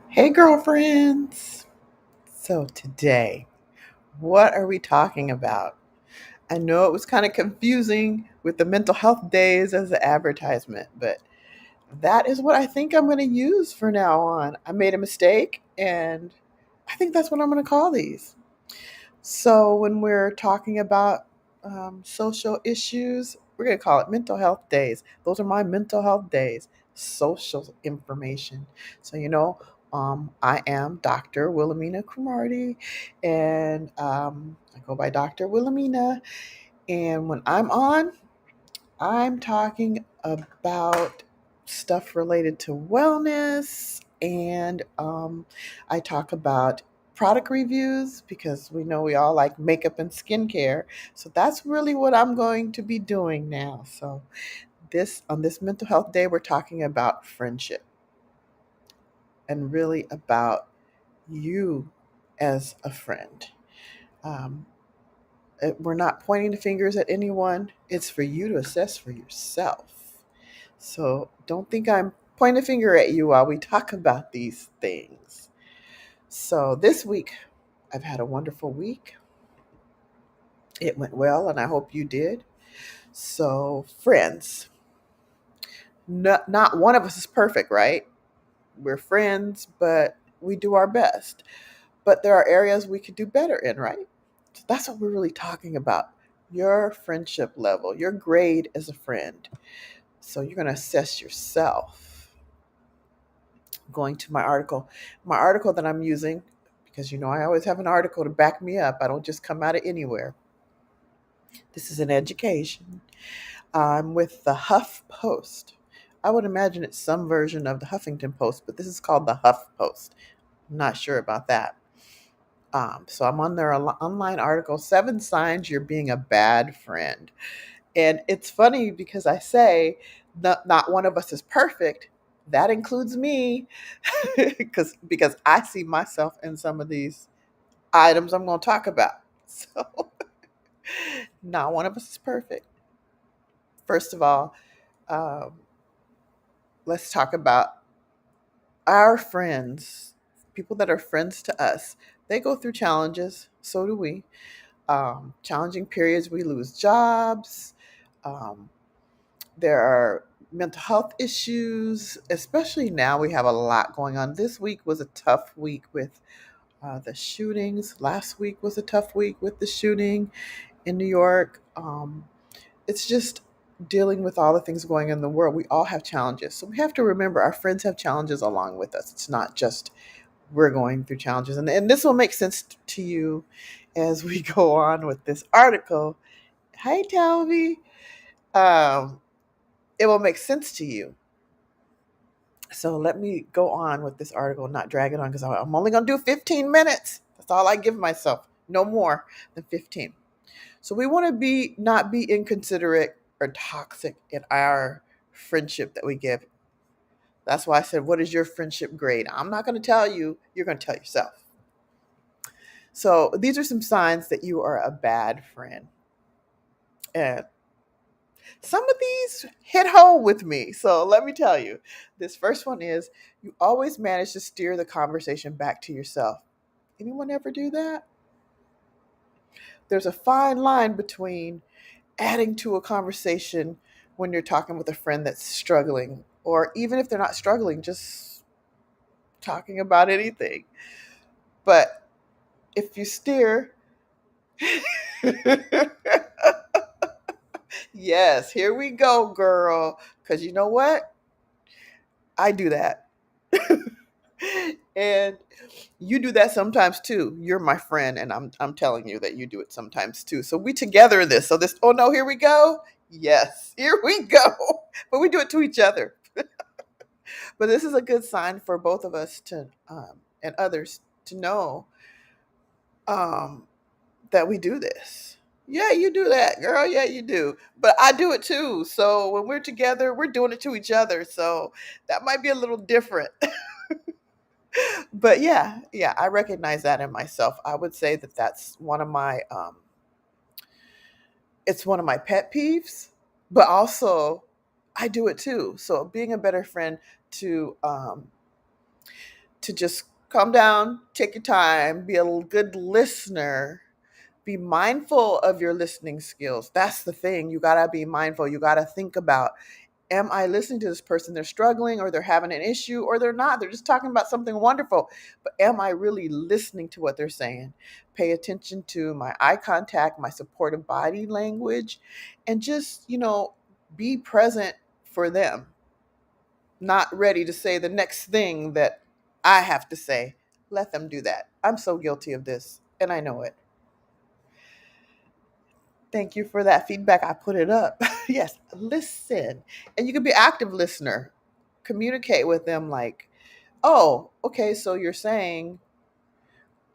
Hey, girlfriends. So, today, what are we talking about? I know it was kind of confusing with the mental health days as an advertisement, but that is what I think I'm going to use for now on. I made a mistake, and I think that's what I'm going to call these. So, when we're talking about social issues, we're going to call it mental health days. Those are my mental health days, social information. So, I am Dr. Wilhelmina Cromartie, and I go by Dr. Wilhelmina. And when I'm on, I'm talking about stuff related to wellness, and I talk about product reviews because we know we all like makeup and skincare. So that's really what I'm going to be doing now. So this on this mental health day, we're talking about friendship and really about you as a friend. Um, we're not pointing the fingers at anyone. It's for you to assess for yourself. So don't think I'm pointing a finger at you while we talk about these things. So this week, I've had a wonderful week. It went well, and I hope you did. So, friends, not one of us is perfect, right? We're friends, but we do our best. But there are areas we could do better in, right? So that's what we're really talking about. Your friendship level, your grade as a friend. So you're going to assess yourself. Going to my article that I'm using, because I always have an article to back me up. I don't just come out of anywhere. This is an education. I'm with the Huff Post. I would imagine it's some version of the Huffington Post, but this is called the Huff Post. I'm not sure about that. So I'm on their online article, Seven Signs You're Being a Bad Friend. And it's funny because I say not one of us is perfect. That includes me because I see myself in some of these items I'm going to talk about. So not one of us is perfect. First of all, um, let's talk about our friends, people that are friends to us. They go through challenges. So do we. Challenging periods. We lose jobs. Um, There are mental health issues, especially now we have a lot going on. This week was a tough week with the shootings. Last week was a tough week with the shooting in New York. It's just dealing with all the things going on in the world. We all have challenges. So we have to remember our friends have challenges along with us. It's not just we're going through challenges. And this will make sense to you as we go on with this article. Hi, Talby. Um, it will make sense to you. So let me go on with this article, not drag it on because I'm only going to do 15 minutes. That's all I give myself. No more than 15. So we want to be not be inconsiderate or toxic in our friendship that we give. That's why I said, what is your friendship grade? I'm not going to tell you. You're going to tell yourself. So these are some signs that you are a bad friend. And some of these hit home with me. So let me tell you. This first one is you always manage to steer the conversation back to yourself. Anyone ever do that? There's a fine line between adding to a conversation when you're talking with a friend that's struggling, or even if they're not struggling, just talking about anything. But if you steer, yes, here we go, girl. Because you know what? I do that. And you do that sometimes too. You're my friend, and I'm telling you that you do it sometimes too. So we together in this. So this, oh no, here we go. Yes, here we go. But we do it to each other. But this is a good sign for both of us to and others to know um, that we do this. Yeah, you do that, girl. Yeah, you do. But I do it too. So when we're together, we're doing it to each other. So that might be a little different. But yeah, I recognize that in myself. I would say that that's one of my it's one of my pet peeves, but also I do it too. So being a better friend to to just calm down, take your time, be a good listener, be mindful of your listening skills. That's the thing. You got to be mindful. You got to think about, am I listening to this person? They're struggling or they're having an issue or they're not. They're just talking about something wonderful. But am I really listening to what they're saying? Pay attention to my eye contact, my supportive body language, and just, be present for them, not ready to say the next thing that I have to say. Let them do that. I'm so guilty of this, and I know it. Thank you for that feedback. I put it up. Yes, listen. And you can be active listener. Communicate with them like, "Oh, okay, so you're saying,"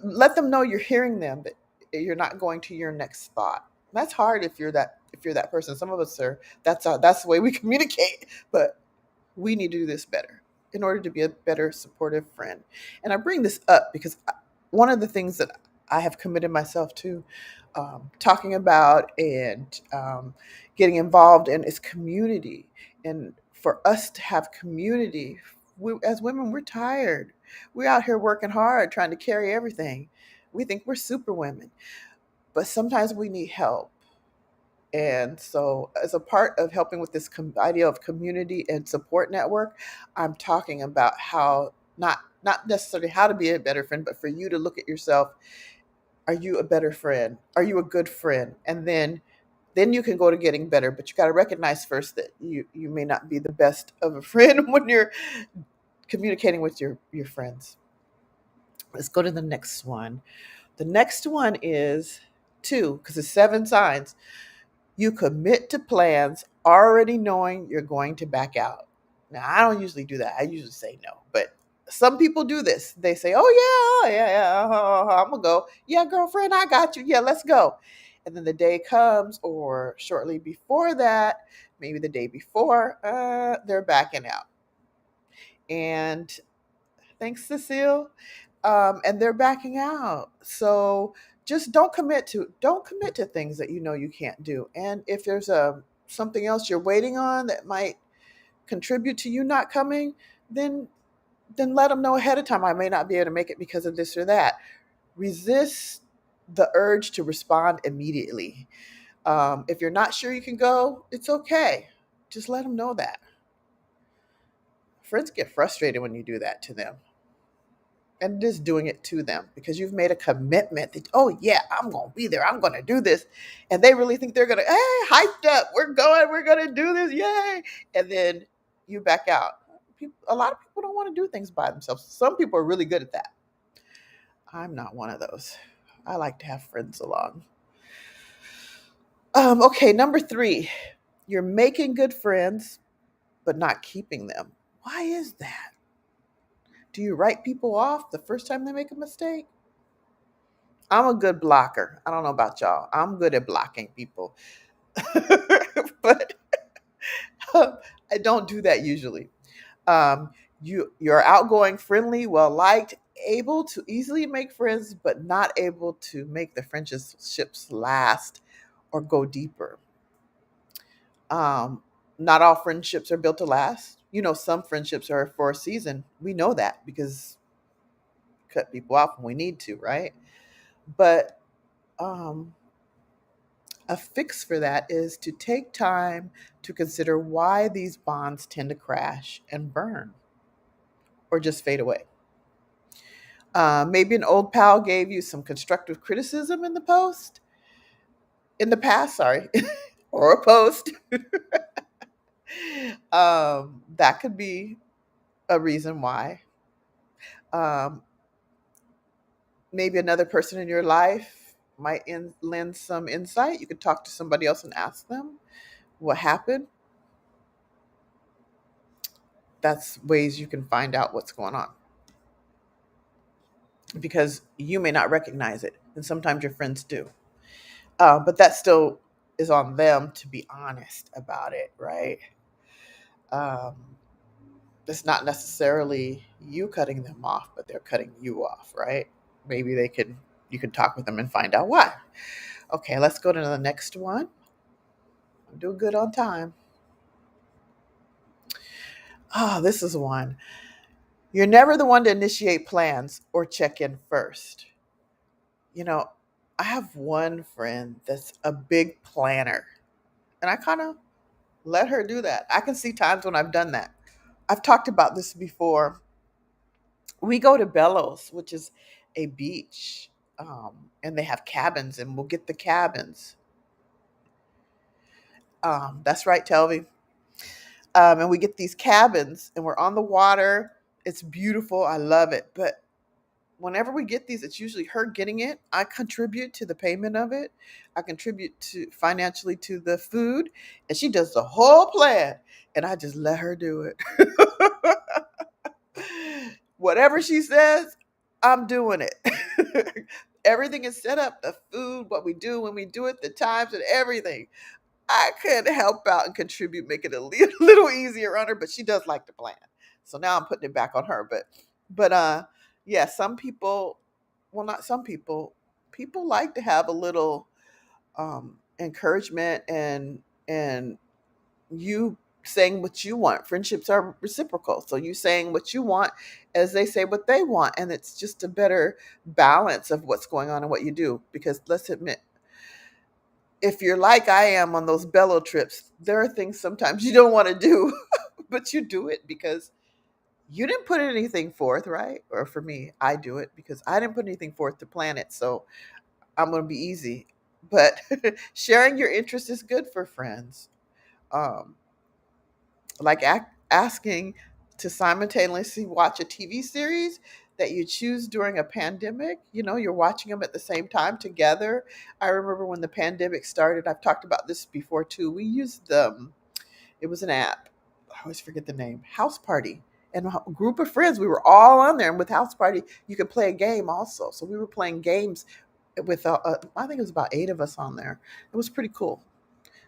let them know you're hearing them, but you're not going to your next thought. That's hard if you're that person. Some of us are, that's the way we communicate, but we need to do this better in order to be a better supportive friend. And I bring this up because one of the things that I have committed myself to, talking about and getting involved in, is community. And for us to have community, as women, we're tired. We're out here working hard, trying to carry everything. We think we're super women, but sometimes we need help. And so, as a part of helping with this idea of community and support network, I'm talking about how, not necessarily how to be a better friend, but for you to look at yourself. Are you a better friend? Are you a good friend? And then you can go to getting better. But you got to recognize first that you may not be the best of a friend when you're communicating with your friends. Let's go to the next one. The next one is two, because it's seven signs. You commit to plans already knowing you're going to back out. Now, I don't usually do that. I usually say no, but some people do this. They say, "Oh yeah, yeah, I'm gonna go. Yeah, girlfriend, I got you. Yeah, let's go." And then the day comes, or shortly before that, maybe the day before, they're backing out. And thanks, Cecile. And they're backing out. So just don't commit to things that you know you can't do. And if there's something else you're waiting on that might contribute to you not coming, then let them know ahead of time. I may not be able to make it because of this or that. Resist the urge to respond immediately. If you're not sure you can go, it's okay. Just let them know that. Friends get frustrated when you do that to them, and just doing it to them because you've made a commitment that, oh yeah, I'm gonna be there, I'm gonna do this, and they really think they're gonna, hey, hyped up, we're gonna do this, yay. And then you back out. A lot of people don't want to do things by themselves. Some people are really good at that. I'm not one of those. I like to have friends along. Okay, number three, you're making good friends but not keeping them. Why is that? Do you write people off the first time they make a mistake? I'm a good blocker. I don't know about y'all. I'm good at blocking people. But I don't do that usually. Um, you're outgoing, friendly, well liked, able to easily make friends, but not able to make the friendships last or go deeper. Um, Not all friendships are built to last. Some friendships are for a season. We know that because we cut people off when we need to, right? But um, a fix for that is to take time to consider why these bonds tend to crash and burn or just fade away. Maybe an old pal gave you some constructive criticism in the past, sorry, or a post. That could be a reason why. Um, Maybe another person in your life might lend some insight. You could talk to somebody else and ask them what happened. That's ways you can find out what's going on, because you may not recognize it, and sometimes your friends do. But that still is on them to be honest about it, right? Um, it's not necessarily you cutting them off, but they're cutting you off, right? Maybe you can talk with them and find out why. Okay, let's go to the next one. I'm doing good on time. This is one. You're never the one to initiate plans or check in first. You know, I have one friend that's a big planner, and I kind of let her do that. I can see times when I've done that. I've talked about this before. We go to Bellows, which is a beach, and they have cabins, and we'll get the cabins. That's right, Telvi. And we get these cabins, and we're on the water. It's beautiful. I love it. But whenever we get these, it's usually her getting it. I contribute to the payment of it. I contribute to financially to the food, and she does the whole plan, and I just let her do it. Whatever she says, I'm doing it. Everything is set up, the food, what we do when we do it, the times and everything. I could help out and contribute, make it a little easier on her, but she does like to plan. So now I'm putting it back on her. But yeah, some people, well, not some people like to have a little encouragement and you saying what you want. Friendships are reciprocal. So you saying what you want as they say what they want. And it's just a better balance of what's going on and what you do. Because let's admit, if you're like I am on those bellow trips, there are things sometimes you don't want to do, but you do it because you didn't put anything forth, right? Or for me, I do it because I didn't put anything forth to plan it. So I'm going to be easy. But sharing your interest is good for friends. Um, like asking to simultaneously watch a TV series that you choose during a pandemic. You know, you're watching them at the same time together. I remember when the pandemic started, I've talked about this before too. We used it was an app. I always forget the name. House Party. And a group of friends, we were all on there. And with House Party, you could play a game also. So we were playing games with, I think it was about 8 of us on there. It was pretty cool.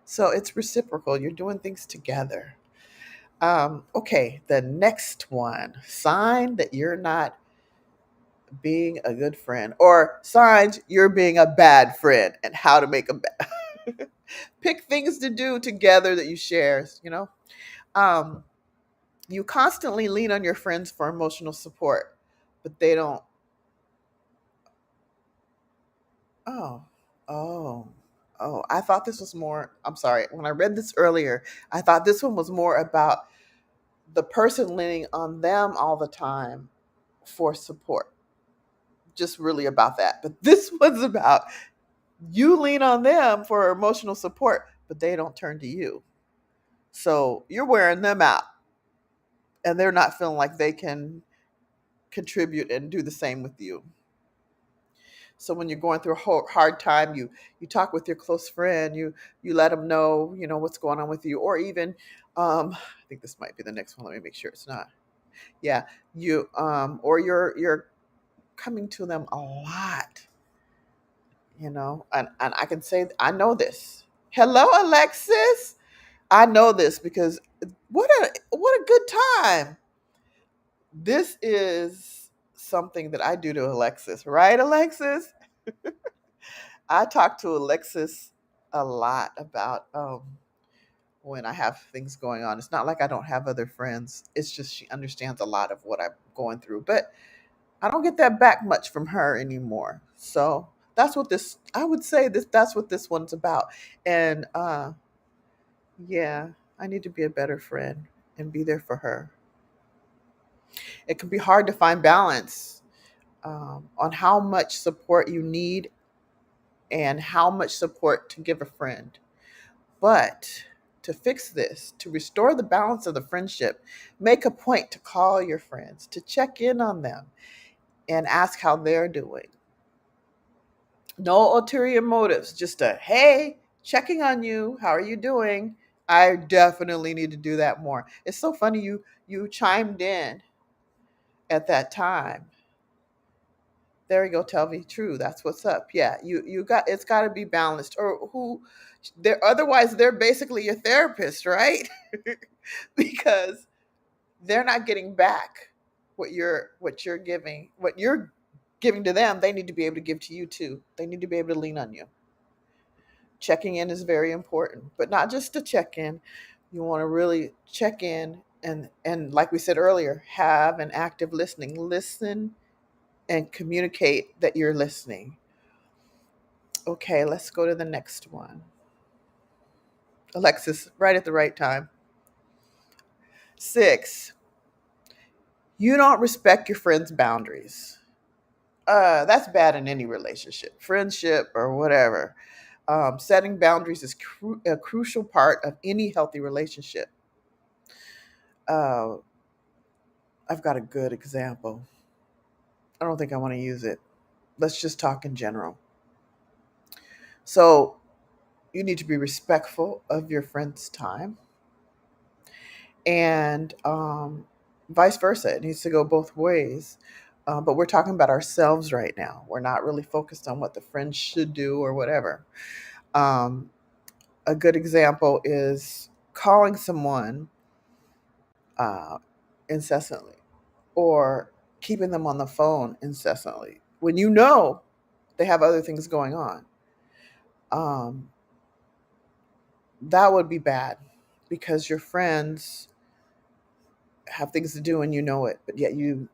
So it's reciprocal. You're doing things together. Okay, the next one. Sign that you're not being a good friend, or signs you're being a bad friend, and how to make them bad. Pick things to do together that you share, you know? Um, you constantly lean on your friends for emotional support, but they don't. Oh, oh, oh. I thought this was more. I'm sorry. When I read this earlier, I thought this one was more about the person leaning on them all the time for support, just really about that. But this was about you lean on them for emotional support, but they don't turn to you. So you're wearing them out and they're not feeling like they can contribute and do the same with you. So when you're going through a hard time, you talk with your close friend, you let them know, you know, what's going on with you, or even, I think this might be the next one. Let me make sure it's not. Yeah, you or you're coming to them a lot, you know, and I can say I know this. Hello, Alexis. I know this because what a good time. This is something that I do to Alexis, right, Alexis? I talk to Alexis a lot about when I have things going on. It's not like I don't have other friends. It's just she understands a lot of what I'm going through. But I don't get that back much from her anymore. So that's what this I would say this that's what this one's about. And yeah, I need to be a better friend and be there for her. It can be hard to find balance on how much support you need and how much support to give a friend. But to fix this, to restore the balance of the friendship, make a point to call your friends, to check in on them and ask how they're doing. No ulterior motives, just a hey, checking on you. How are you doing? I definitely need to do that more. It's so funny you chimed in at that time. There you go, tell me true. That's what's up. Yeah, you got it's got to be balanced. Or who they're otherwise they're basically your therapist, right? Because they're not getting back what you're giving to them. They need to be able to give to you too. They need to be able to lean on you. Checking in is very important, but not just to check in. You want to really check in And like we said earlier, have an active listening. Listen and communicate that you're listening. Okay, let's go to the next one. Alexis, right at the right time. 6, you don't respect your friends' boundaries. That's bad in any relationship, friendship or whatever. Setting boundaries is a crucial part of any healthy relationship. Uh, I've got a good example. I don't think I want to use it. Let's just talk in general. So, you need to be respectful of your friend's time, and vice versa. It needs to go both ways. But we're talking about ourselves right now. We're not really focused on what the friend should do or whatever. Um, a good example is calling someone uh, incessantly, or keeping them on the phone incessantly when you know they have other things going on. Um, that would be bad, because your friends have things to do and you know it, but yet you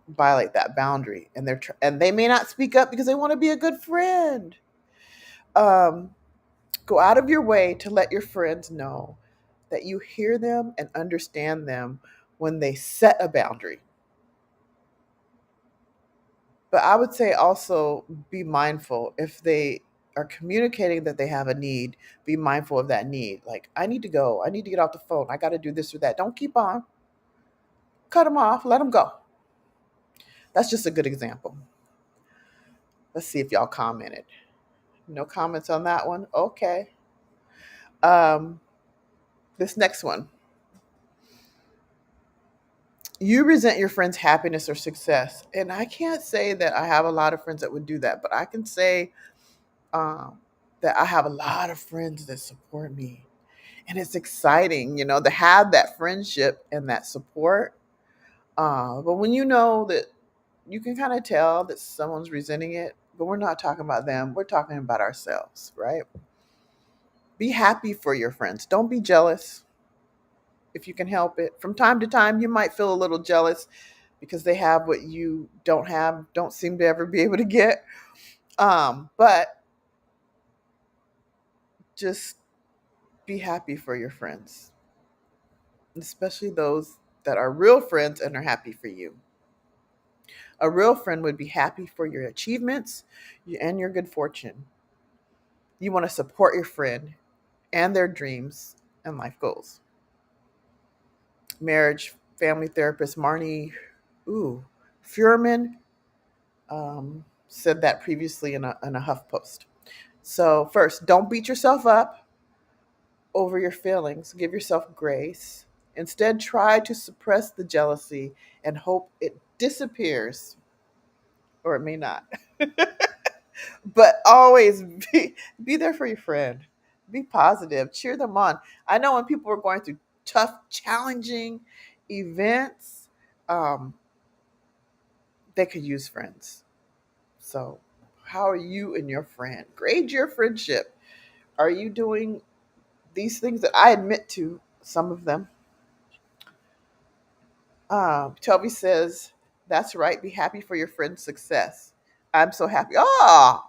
violate that boundary, and and they may not speak up because they want to be a good friend. Um, Go out of your way to let your friends know that you hear them and understand them when they set a boundary. But I would say also be mindful if they are communicating that they have a need, be mindful of that need. Like, I need to go, I need to get off the phone, I got to do this or that. Don't keep on, cut them off, let them go. That's just a good example. Let's see if y'all commented. No comments on that one. Okay. Um, this next one. You resent your friend's happiness or success. And I can't say that I have a lot of friends that would do that, but I can say um, that I have a lot of friends that support me. And it's exciting, to have that friendship and that support. But when you know that, you can kind of tell that someone's resenting it, but we're not talking about them. We're talking about ourselves, right? Be happy for your friends. Don't be jealous if you can help it. From time to time, you might feel a little jealous because they have what you don't have, don't seem to ever be able to get. But just be happy for your friends, especially those that are real friends and are happy for you. A real friend would be happy for your achievements and your good fortune. You want to support your friend and their dreams and life goals. Marriage family therapist Marnie Fuhrman said that previously in a HuffPost. So, first, don't beat yourself up over your feelings. Give yourself grace. Instead, try to suppress the jealousy and hope it disappears, or it may not. But always be there for your friend. Be positive. Cheer them on. I know when people are going through tough, challenging events, um, they could use friends. So, how are you and your friend? Grade your friendship. Are you doing these things that I admit to? Some of them. Toby says, "That's right. Be happy for your friend's success." I'm so happy. Oh,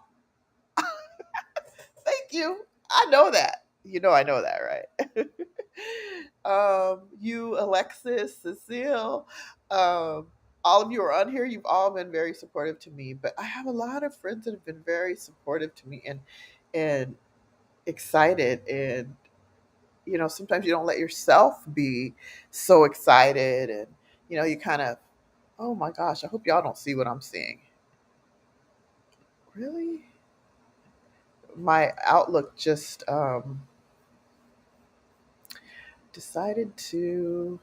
thank you. I know that. I know that, right? You, Alexis, Cecile, um, all of you are on here. You've all been very supportive to me, but I have a lot of friends that have been very supportive to me, and excited, and sometimes you don't let yourself be so excited, and you kind of, oh my gosh, I hope y'all don't see what I'm seeing. Really? My Outlook just decided to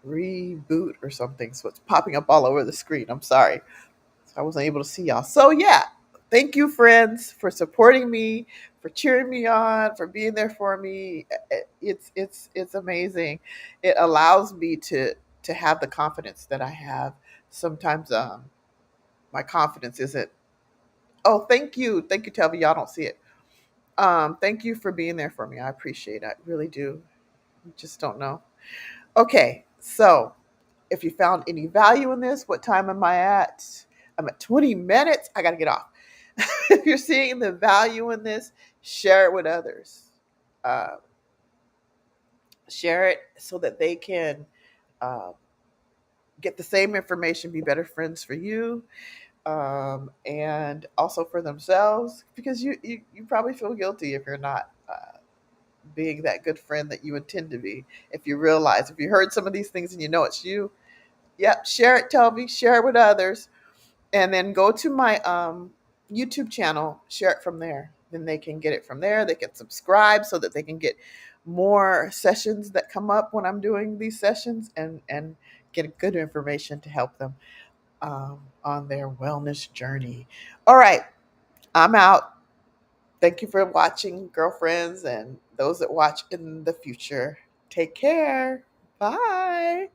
reboot or something. So it's popping up all over the screen. I'm sorry. So I wasn't able to see y'all. So yeah, thank you, friends, for supporting me, for cheering me on, for being there for me. It's amazing. It allows me to have the confidence that I have. Sometimes my confidence isn't. Oh, thank you, Telvi. Y'all don't see it. Thank you for being there for me. I appreciate it. I really do. You just don't know. Okay, so if you found any value in this, what time am I at? I'm at 20 minutes. I got to get off. If you're seeing the value in this, share it with others. Uh, Share it so that they can uh, get the same information, be better friends for you, and also for themselves, because you probably feel guilty if you're not being that good friend that you intend to be. If you realize, if you heard some of these things and you know it's you, yep, share it, Toby, share it with others, and then go to my YouTube channel, share it from there. Then they can get it from there. They can subscribe so that they can get more sessions that come up when I'm doing these sessions, and get good information to help them on their wellness journey. All right, I'm out. Thank you for watching, girlfriends, and those that watch in the future. Take care. Bye.